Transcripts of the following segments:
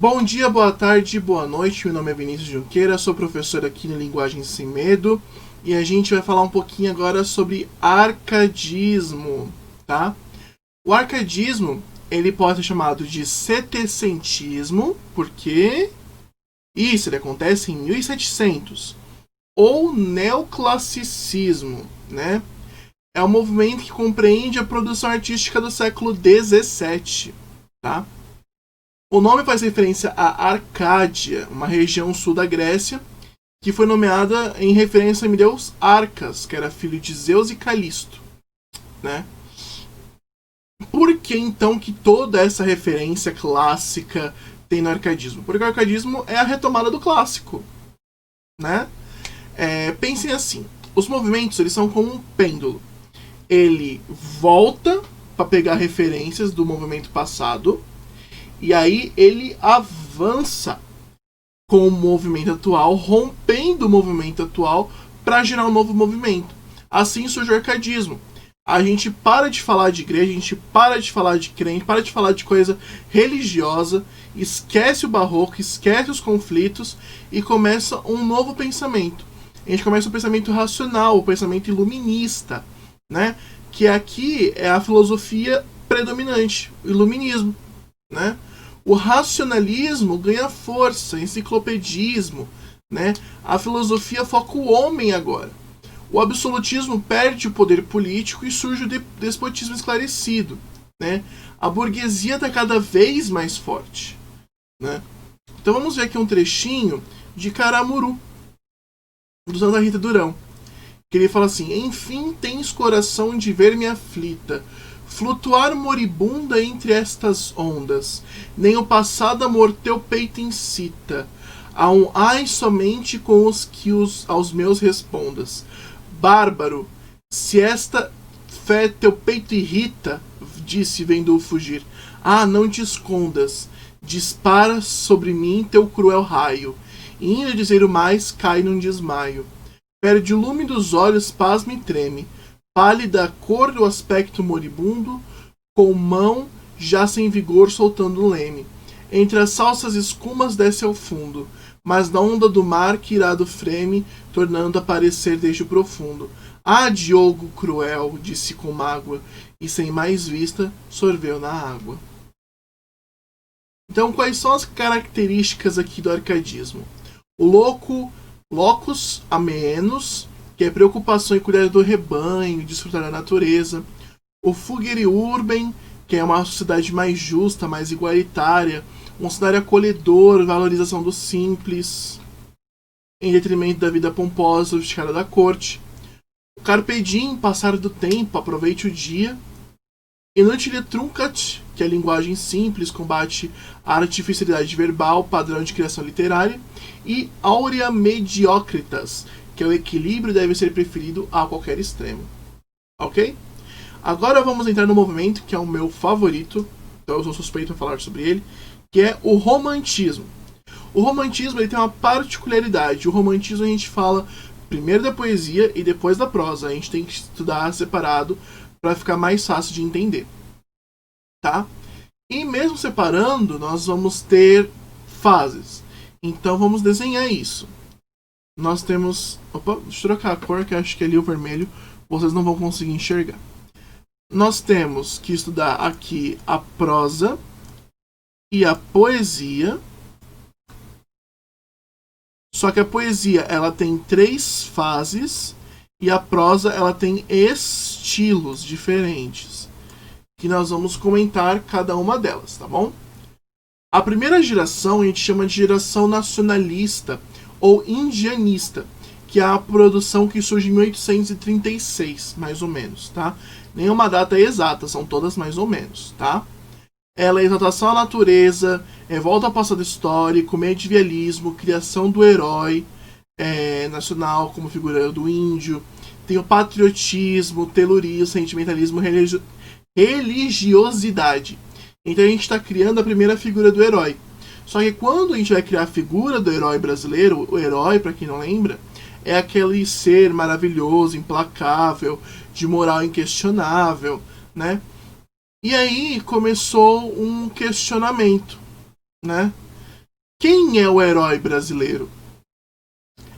Bom dia, boa tarde, boa noite. Meu nome é Vinícius Junqueira, sou professor aqui no Linguagem Sem Medo e a gente vai falar um pouquinho agora sobre arcadismo, tá? O arcadismo, ele pode ser chamado de setecentismo, porque ele acontece em 1700, ou neoclassicismo, né? É um movimento que compreende a produção artística do século XVII, tá? O nome faz referência a Arcádia, uma região sul da Grécia, que foi nomeada em referência ao deus Arcas, que era filho de Zeus e Calisto, né? Por que então que toda essa referência clássica tem no arcadismo? Porque o arcadismo é a retomada do clássico, né? Pensem assim, os movimentos eles são como um pêndulo. Ele volta para pegar referências do movimento passado e aí ele avança com o movimento atual, rompendo o movimento atual para gerar um novo movimento. Assim surge o arcadismo. A gente para de falar de igreja, a gente para de falar de crente, para de falar de coisa religiosa, esquece o barroco, esquece os conflitos e começa um novo pensamento. A gente começa um pensamento racional, o pensamento iluminista, né? Que aqui é a filosofia predominante, o iluminismo, né? O racionalismo ganha força, enciclopedismo, né? A filosofia foca o homem agora. O absolutismo perde o poder político e surge o despotismo esclarecido, né? A burguesia está cada vez mais forte, né? Então vamos ver aqui um trechinho de Caramuru, do Santa Rita Durão, que ele fala assim: enfim tens coração de ver-me aflita, flutuar moribunda entre estas ondas, nem o passado amor teu peito incita, a um ai somente com os que aos meus respondas. Bárbaro, se esta fé teu peito irrita, disse vendo-o fugir, não te escondas, dispara sobre mim teu cruel raio, e indo dizer o mais, cai num desmaio. Perde o lume dos olhos, pasma e treme, pálida a cor do aspecto moribundo, com mão já sem vigor soltando o leme. Entre as salsas escumas desce ao fundo, mas na onda do mar que irado freme, tornando a aparecer desde o profundo. Diogo cruel, disse com mágoa, e sem mais vista, sorveu na água. Então, quais são as características aqui do arcadismo? O locus amenus, que é preocupação em cuidar do rebanho, desfrutar da natureza. O fugere urbem, que é uma sociedade mais justa, mais igualitária, um cenário acolhedor, valorização do simples, em detrimento da vida pomposa, sofisticada da corte. O carpe diem, passar do tempo, aproveite o dia. Inutile truncat, que é a linguagem simples, combate a artificialidade verbal, padrão de criação literária. E aurea mediocritas, que é o equilíbrio deve ser preferido a qualquer extremo. Ok? Agora vamos entrar no movimento que é o meu favorito, então eu sou suspeito a falar sobre ele, que é o romantismo. O romantismo ele tem uma particularidade. O romantismo a gente fala primeiro da poesia e depois da prosa. A gente tem que estudar separado para ficar mais fácil de entender. Tá? E mesmo separando, nós vamos ter fases. Então vamos desenhar isso. Nós temos... Opa, deixa eu trocar a cor, que eu acho que ali o vermelho vocês não vão conseguir enxergar. Nós temos que estudar aqui a prosa e a poesia. Só que a poesia ela tem 3 fases e a prosa ela tem estilos diferentes, que nós vamos comentar cada uma delas, tá bom? A primeira geração a gente chama de geração nacionalista ou indianista, que é a produção que surge em 1836, mais ou menos, tá? Nenhuma data exata, são todas mais ou menos, tá? Ela é exaltação à natureza, volta ao passado histórico, medievismo, criação do herói nacional como figura do índio, tem o patriotismo, telurismo, sentimentalismo, religiosidade. Então a gente está criando a primeira figura do herói. Só que quando a gente vai criar a figura do herói brasileiro, o herói, para quem não lembra, é aquele ser maravilhoso, implacável, de moral inquestionável, né? E aí começou um questionamento, né? Quem é o herói brasileiro?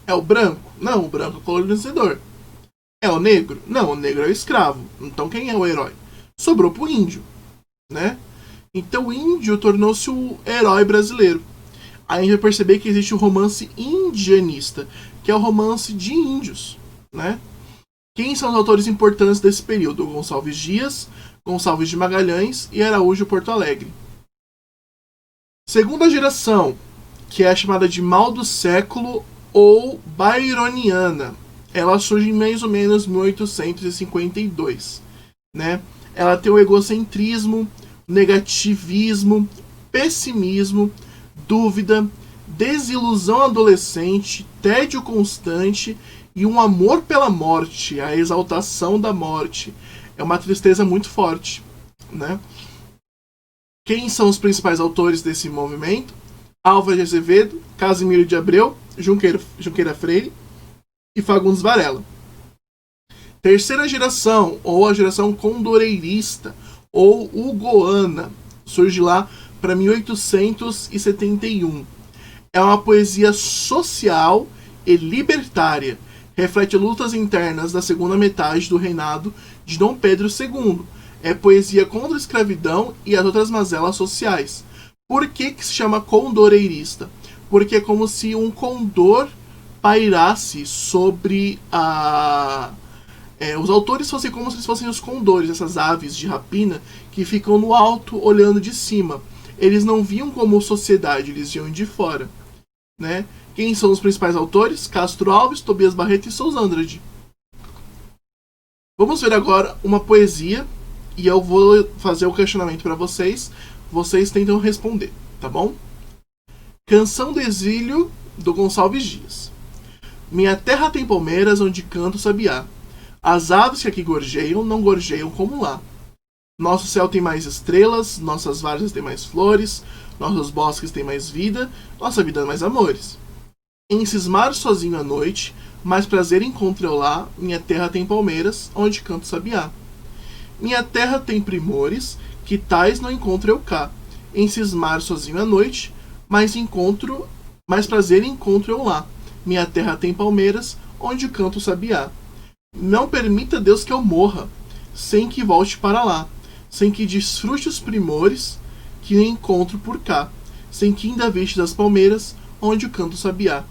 É o branco? Não, o branco é o colonizador. É o negro? Não, o negro é o escravo. Então quem é o herói? Sobrou pro índio, né? Então o índio tornou-se o herói brasileiro. Aí a gente vai perceber que existe o romance indianista, que é o romance de índios, né? Quem são os autores importantes desse período? Gonçalves Dias, Gonçalves de Magalhães e Araújo Porto Alegre. Segunda geração, que é a chamada de mal do século ou byroniana. Ela surge em mais ou menos 1852, né? Ela tem o egocentrismo, negativismo, pessimismo, dúvida, desilusão adolescente, tédio constante e um amor pela morte, a exaltação da morte. É uma tristeza muito forte, né? Quem são os principais autores desse movimento? Álvares de Azevedo, Casimiro de Abreu, Junqueira Freire e Fagundes Varela. Terceira geração, ou a geração condoreirista, ou hugoana, surge lá para 1871. É uma poesia social e libertária. Reflete lutas internas da segunda metade do reinado de Dom Pedro II. É poesia contra a escravidão e as outras mazelas sociais. Por que se chama condoreirista? Porque é como se um condor pairasse sobre a... os autores fossem como se fossem os condores, essas aves de rapina que ficam no alto olhando de cima. Eles não viam como sociedade, eles viam de fora, né? Quem são os principais autores? Castro Alves, Tobias Barreto e Souza Andrade. Vamos ver agora uma poesia e eu vou fazer o questionamento para vocês. Vocês tentam responder, tá bom? Canção do Exílio, do Gonçalves Dias. Minha terra tem palmeiras onde canto o sabiá. As aves que aqui gorjeiam não gorjeiam como lá. Nosso céu tem mais estrelas, nossas várzeas têm mais flores, nossos bosques têm mais vida, nossa vida mais amores. Em cismar sozinho à noite, mais prazer encontro eu lá, minha terra tem palmeiras, onde canto sabiá. Minha terra tem primores, que tais não encontro eu cá. Em cismar sozinho à noite, mais prazer encontro eu lá. Minha terra tem palmeiras, onde canto sabiá. Não permita Deus que eu morra, sem que volte para lá, sem que desfrute os primores que encontro por cá, sem que ainda viste das palmeiras, onde o canto sabiá.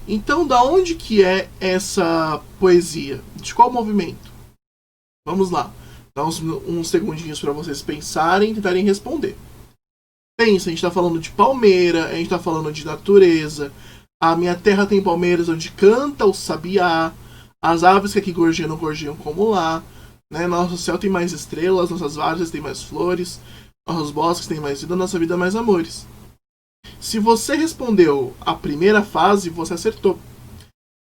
Então, da onde que é essa poesia? De qual movimento? Vamos lá. Dá uns segundinhos para vocês pensarem e tentarem responder. Pensa, a gente está falando de palmeira, a gente está falando de natureza. A minha terra tem palmeiras onde canta o sabiá. As aves que aqui gorjeiam não gorjeiam como lá. Né? Nosso céu tem mais estrelas, nossas várzeas têm mais flores, nossos bosques têm mais vida, nossa vida mais amores. Se você respondeu a primeira fase, você acertou.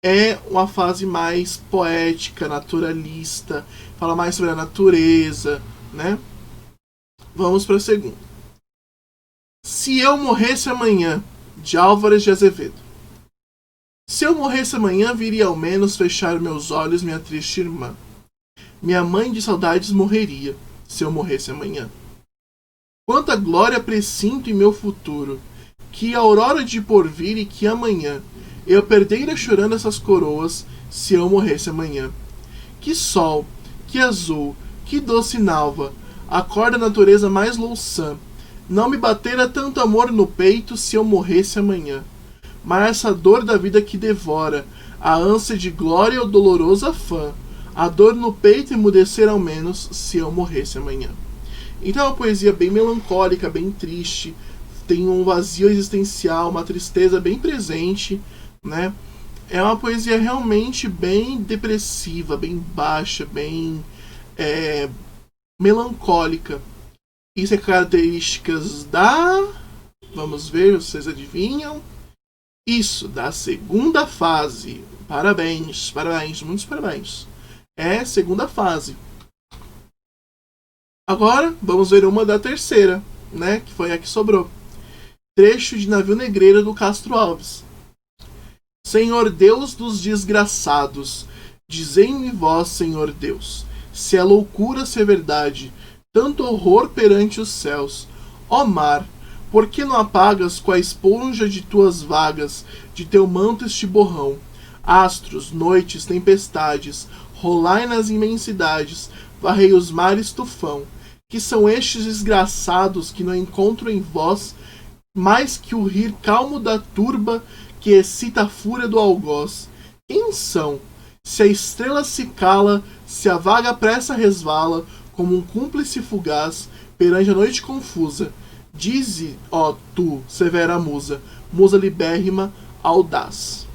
É uma fase mais poética, naturalista, fala mais sobre a natureza, né? Vamos para a segunda. Se eu morresse amanhã, de Álvares de Azevedo. Se eu morresse amanhã, viria ao menos fechar meus olhos minha triste irmã. Minha mãe de saudades morreria, se eu morresse amanhã. Quanta glória presinto em meu futuro, que aurora de porvir e que amanhã eu perdeira chorando essas coroas, se eu morresse amanhã. Que sol, que azul, que doce nalva, acorda a natureza mais louçã. Não me batera tanto amor no peito, se eu morresse amanhã. Mas essa dor da vida que devora, a ânsia de glória ou doloroso afã, a dor no peito emudecer ao menos, se eu morresse amanhã. Então é uma poesia bem melancólica, bem triste, tem um vazio existencial, uma tristeza bem presente, né? É uma poesia realmente bem depressiva, bem baixa, bem melancólica. Isso é características da... Vamos ver, vocês adivinham? Isso, da segunda fase. Parabéns, parabéns, muitos parabéns. É segunda fase. Agora, vamos ver uma da terceira, né? Que foi a que sobrou. Trecho de Navio Negreiro do Castro Alves. Senhor Deus dos desgraçados, dizei-me vós, Senhor Deus, se é loucura, se é verdade, tanto horror perante os céus. Ó mar, Por que não apagas com a esponja de tuas vagas, de teu manto este borrão? Astros, noites, tempestades, rolai nas imensidades, varrei os mares tufão. Que são estes desgraçados que não encontro em vós mais que o rir calmo da turba que excita a fúria do algoz? Quem são? Se a estrela se cala, se a vaga pressa resvala, como um cúmplice fugaz, perante a noite confusa, dize, ó tu, severa musa, musa libérrima, audaz.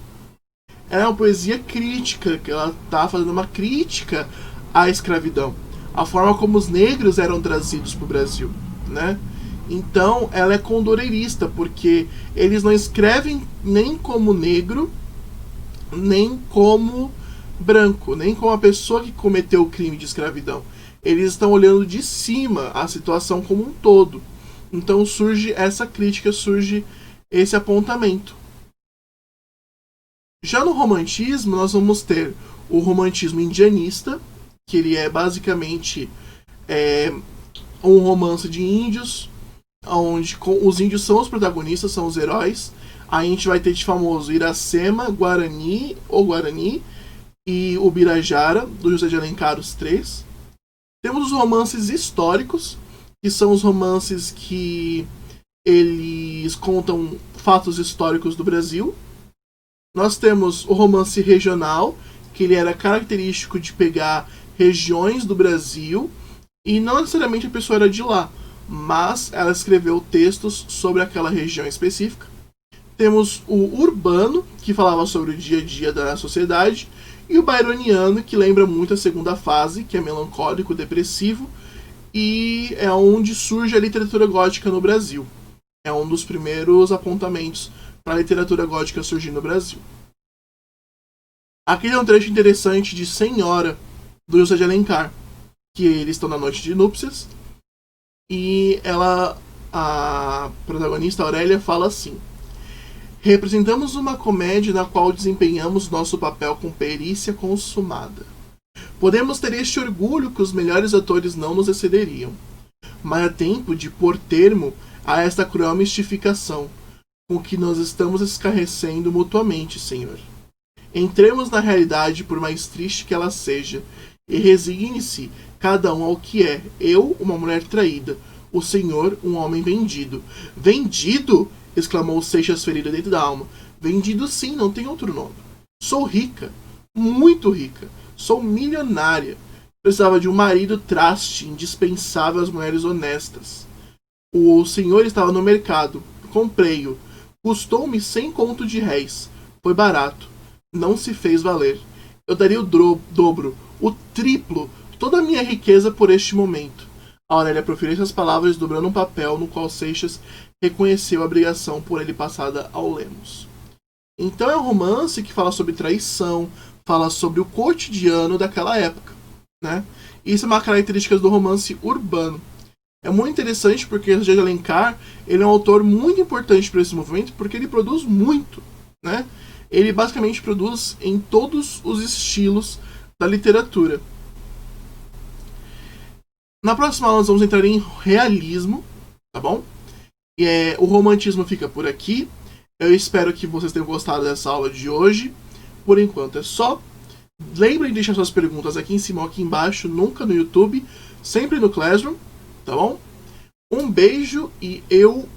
É uma poesia crítica, que ela está fazendo uma crítica à escravidão, a forma como os negros eram trazidos para o Brasil, né? Então ela é condoreirista, porque eles não escrevem nem como negro, nem como branco, nem como a pessoa que cometeu o crime de escravidão. Eles estão olhando de cima a situação como um todo. Então surge essa crítica, surge esse apontamento. Já no romantismo, nós vamos ter o romantismo indianista, que ele é basicamente um romance de índios, onde os índios são os protagonistas, são os heróis. Aí a gente vai ter de famoso Iracema, Guarani e o Birajara, do José de Alencar, os três. Temos os romances históricos, que são os romances que eles contam fatos históricos do Brasil. Nós temos o romance regional, que ele era característico de pegar regiões do Brasil, e não necessariamente a pessoa era de lá, mas ela escreveu textos sobre aquela região específica. Temos o urbano, que falava sobre o dia a dia da sociedade, e o byroniano, que lembra muito a segunda fase, que é melancólico, depressivo, e é onde surge a literatura gótica no Brasil. É um dos primeiros apontamentos para a literatura gótica surgir no Brasil. Aqui é um trecho interessante de Senhora, do José de Alencar, que eles estão na noite de núpcias, e a protagonista Aurélia fala assim: representamos uma comédia na qual desempenhamos nosso papel com perícia consumada. Podemos ter este orgulho que os melhores atores não nos excederiam, mas é tempo de pôr termo a esta cruel mistificação, com que nós estamos escarrecendo mutuamente, Senhor. Entremos na realidade, por mais triste que ela seja, e resigne-se cada um ao que é. Eu, uma mulher traída, o Senhor, um homem vendido. Vendido? Exclamou Seixas ferido dentro da alma. Vendido sim, não tem outro nome. Sou rica, muito rica. Sou milionária. Precisava de um marido traste, indispensável às mulheres honestas. O senhor estava no mercado. Comprei-o. Custou-me 100 conto de réis. Foi barato. Não se fez valer. Eu daria o dobro, o triplo, toda a minha riqueza por este momento. A Aurélia proferiu essas palavras dobrando um papel no qual Seixas reconheceu a obrigação por ele passada ao Lemos. Então é um romance que fala sobre traição, fala sobre o cotidiano daquela época, né? Isso é uma característica do romance urbano. É muito interessante porque José de Alencar, ele é um autor muito importante para esse movimento porque ele produz muito, né? Ele basicamente produz em todos os estilos da literatura. Na próxima aula nós vamos entrar em realismo, tá bom? O romantismo fica por aqui. Eu espero que vocês tenham gostado dessa aula de hoje. Por enquanto é só. Lembrem de deixar suas perguntas aqui em cima ou aqui embaixo, nunca no YouTube, sempre no Classroom, tá bom? Um beijo e eu